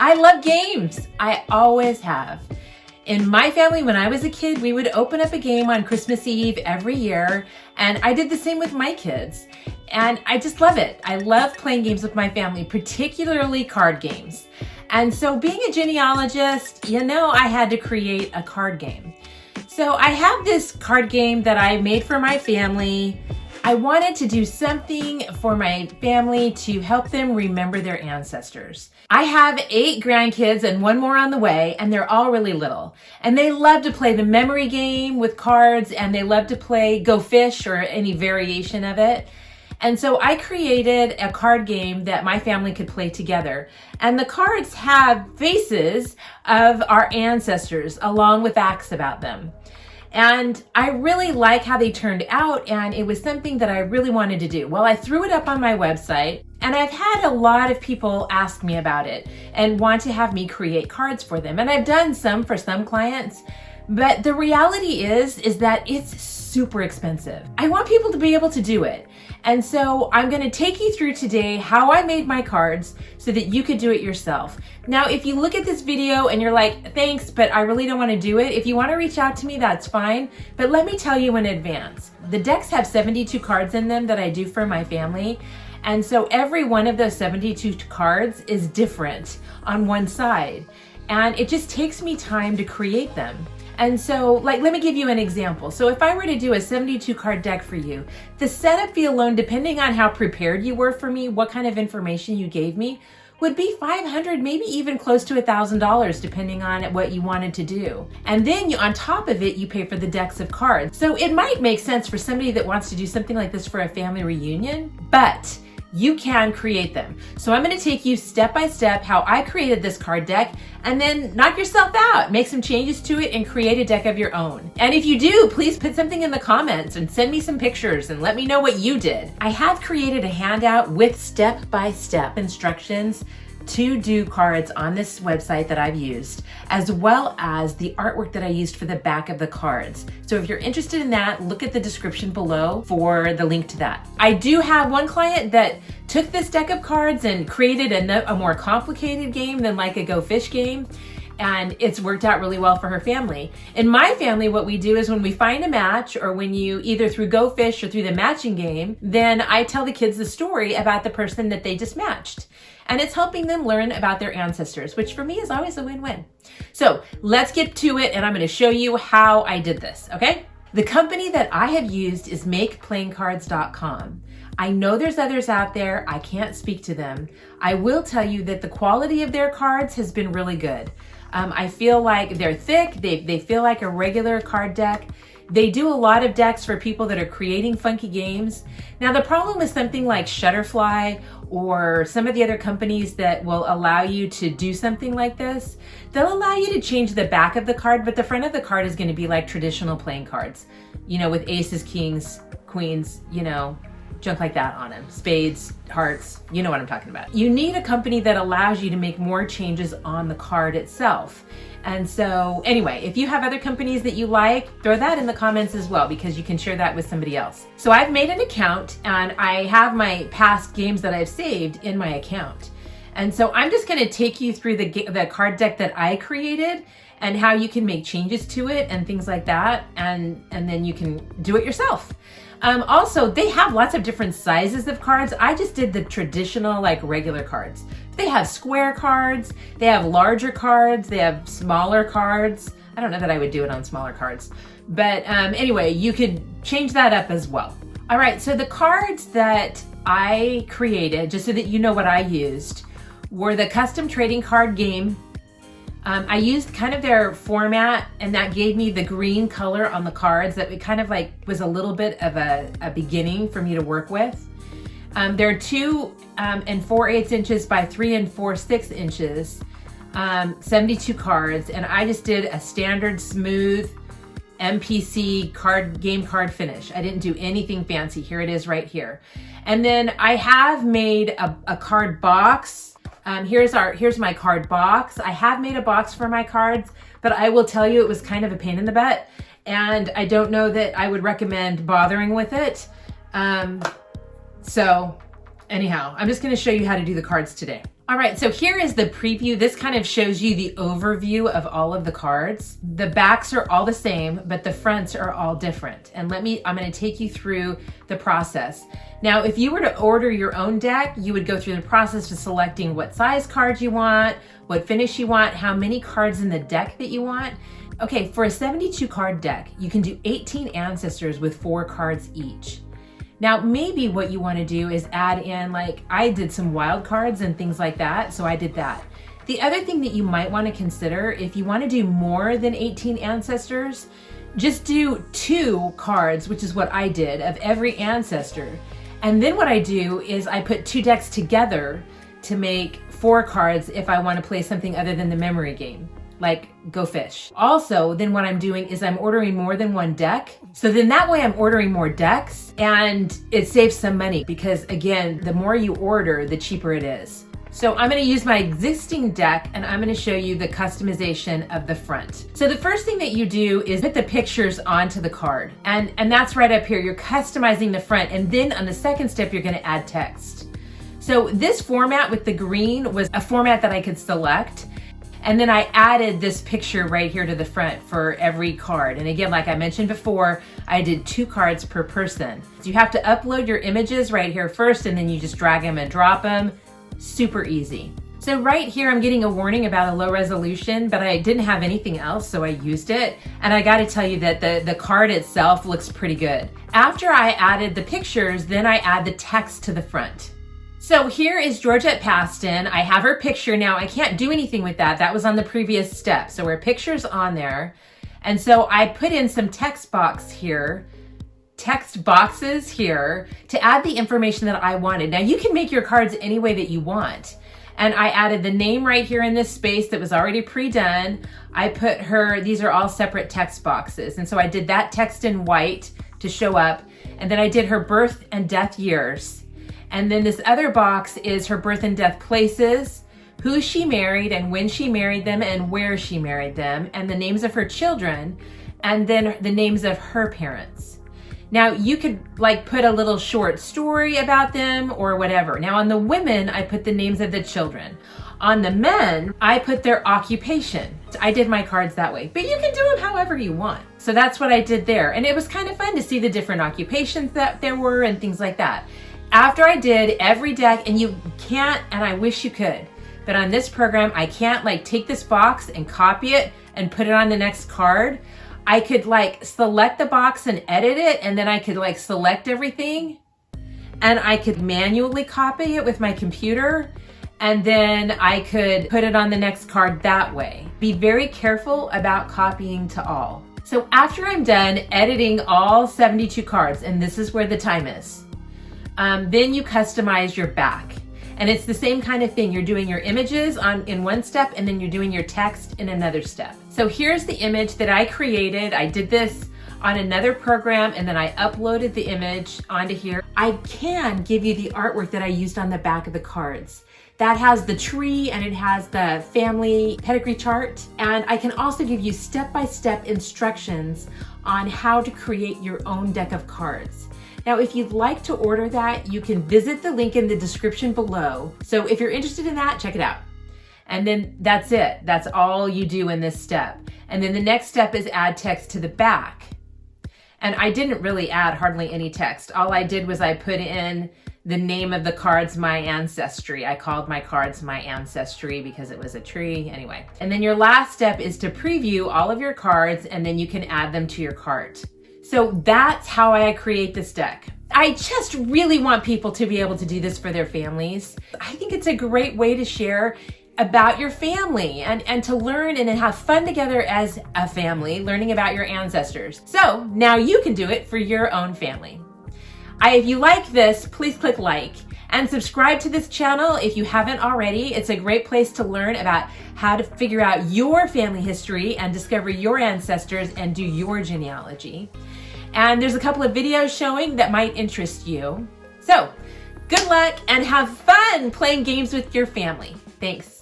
I love games. I always have. In my family, when I was a kid, we would open up a game on Christmas Eve every year, and I did the same with my kids. And I just love it. I love playing games with my family, particularly card games. And so being a genealogist, I had to create a card game. So I have this card game that I made for my family. I wanted to do something for my family to help them remember their ancestors. I have 8 grandkids and 1 more on the way, and they're all really little. And they love to play the memory game with cards, and they love to play Go Fish or any variation of it. And so I created a card game that my family could play together. And the cards have faces of our ancestors along with facts about them. And I really like how they turned out, and it was something that I really wanted to do. Well, I threw it up on my website, and I've had a lot of people ask me about it and want to have me create cards for them. And I've done some for some clients, but the reality is that it's super expensive. I want people to be able to do it. And so I'm going to take you through today how I made my cards so that you could do it yourself. Now, if you look at this video and you're like, thanks, but I really don't want to do it. If you want to reach out to me, that's fine. But let me tell you in advance, the decks have 72 cards in them that I do for my family. And so every one of those 72 cards is different on one side. And it just takes me time to create them. And so, let me give you an example. So if I were to do a 72 card deck for you, the setup fee alone, depending on how prepared you were for me, what kind of information you gave me, would be $500, maybe even close to $1,000, depending on what you wanted to do. And then on top of it, you pay for the decks of cards. So it might make sense for somebody that wants to do something like this for a family reunion, but you can create them. So I'm going to take you step by step how I created this card deck, and then knock yourself out, make some changes to it, and create a deck of your own. And if you do, please put something in the comments and send me some pictures and let me know what you did. I have created a handout with step-by-step instructions to do cards on this website that I've used, as well as the artwork that I used for the back of the cards. So if you're interested in that, look at the description below for the link to that. I do have one client that took this deck of cards and created a more complicated game than like a Go Fish game. And it's worked out really well for her family. In my family, what we do is when we find a match, or when you either through Go Fish or through the matching game, then I tell the kids the story about the person that they just matched. And it's helping them learn about their ancestors, which for me is always a win-win. So let's get to it, and I'm going to show you how I did this, okay? The company that I have used is makeplayingcards.com. I know there's others out there. I can't speak to them. I will tell you that the quality of their cards has been really good. I feel like they're thick. They feel like a regular card deck. They do a lot of decks for people that are creating funky games. Now, the problem with something like Shutterfly or some of the other companies that will allow you to do something like this, they'll allow you to change the back of the card, but the front of the card is going to be like traditional playing cards, with aces, kings, queens, junk like that on them, spades, hearts, you know what I'm talking about. You need a company that allows you to make more changes on the card itself. And so anyway, if you have other companies that you like, throw that in the comments as well, because you can share that with somebody else. So I've made an account, and I have my past games that I've saved in my account. And so I'm just going to take you through the card deck that I created and how you can make changes to it and things like that. And then you can do it yourself. Also, they have lots of different sizes of cards. I just did the traditional, regular cards. They have square cards, they have larger cards, they have smaller cards. I don't know that I would do it on smaller cards. But anyway, you could change that up as well. All right, so the cards that I created, just so that you know what I used, were the custom trading card game. I used kind of their format, and that gave me the green color on the cards that it kind of was a little bit of a beginning for me to work with. They're 2 4/8 inches by 3 4/6 inches, 72 cards, and I just did a standard smooth MPC game card finish. I didn't do anything fancy. Here it is right here. And then I have made a card box. Here's my card box. I have made a box for my cards, but I will tell you it was kind of a pain in the butt, and I don't know that I would recommend bothering with it. So anyhow, I'm just going to show you how to do the cards today. All right, so here is the preview. This kind of shows you the overview of all of the cards. The backs are all the same, but the fronts are all different. And I'm gonna take you through the process. Now, if you were to order your own deck, you would go through the process of selecting what size cards you want, what finish you want, how many cards in the deck that you want. Okay, for a 72 card deck, you can do 18 ancestors with 4 cards each. Now, maybe what you want to do is add in, like I did some wild cards and things like that, so I did that. The other thing that you might want to consider, if you want to do more than 18 ancestors, just do 2 cards, which is what I did, of every ancestor. And then what I do is I put 2 decks together to make 4 cards if I want to play something other than the memory game, like Go Fish. Also, then what I'm doing is I'm ordering more than 1 deck. So then that way I'm ordering more decks and it saves some money because again, the more you order, the cheaper it is. So I'm gonna use my existing deck and I'm gonna show you the customization of the front. So the first thing that you do is put the pictures onto the card. And that's right up here. You're customizing the front. And then on the second step, you're gonna add text. So this format with the green was a format that I could select. And then I added this picture right here to the front for every card. And again, like I mentioned before, I did 2 cards per person. So you have to upload your images right here first, and then you just drag them and drop them. Super easy. So right here, I'm getting a warning about a low resolution, but I didn't have anything else, so I used it. And I gotta tell you that the card itself looks pretty good. After I added the pictures, then I add the text to the front. So here is Georgette Paston. I have her picture now. I can't do anything with that. That was on the previous step. So her picture's on there. And so I put in some text boxes here to add the information that I wanted. Now you can make your cards any way that you want. And I added the name right here in this space that was already pre-done. I put these are all separate text boxes. And so I did that text in white to show up. And then I did her birth and death years. And then this other box is her birth and death places, who she married and when she married them and where she married them, and the names of her children, and then the names of her parents. Now you could like put a little short story about them or whatever. Now on the women, I put the names of the children. On the men, I put their occupation. I did my cards that way, but you can do them however you want. So that's what I did there. And it was kind of fun to see the different occupations that there were and things like that. After I did every deck, and you can't, and I wish you could, but on this program, I can't like take this box and copy it and put it on the next card. I could like select the box and edit it, and then I could like select everything, and I could manually copy it with my computer, and then I could put it on the next card that way. Be very careful about copying to all. So after I'm done editing all 72 cards, and this is where the time is, then you customize your back. And it's the same kind of thing. You're doing your images in one step, and then you're doing your text in another step. So here's the image that I created. I did this on another program, and then I uploaded the image onto here. I can give you the artwork that I used on the back of the cards. That has the tree and it has the family pedigree chart. And I can also give you step-by-step instructions on how to create your own deck of cards. Now, if you'd like to order that, you can visit the link in the description below. So if you're interested in that, check it out. And then that's it. That's all you do in this step. And then the next step is add text to the back. And I didn't really add hardly any text. All I did was I put in the name of the cards, My Ancestry. I called my cards My Ancestry because it was a tree. Anyway. And then your last step is to preview all of your cards, and then you can add them to your cart. So that's how I create this deck. I just really want people to be able to do this for their families. I think it's a great way to share about your family and to learn and have fun together as a family, learning about your ancestors. So now you can do it for your own family. If you like this, please click like and subscribe to this channel if you haven't already. It's a great place to learn about how to figure out your family history and discover your ancestors and do your genealogy. And there's a couple of videos showing that might interest you. So good luck and have fun playing games with your family. Thanks.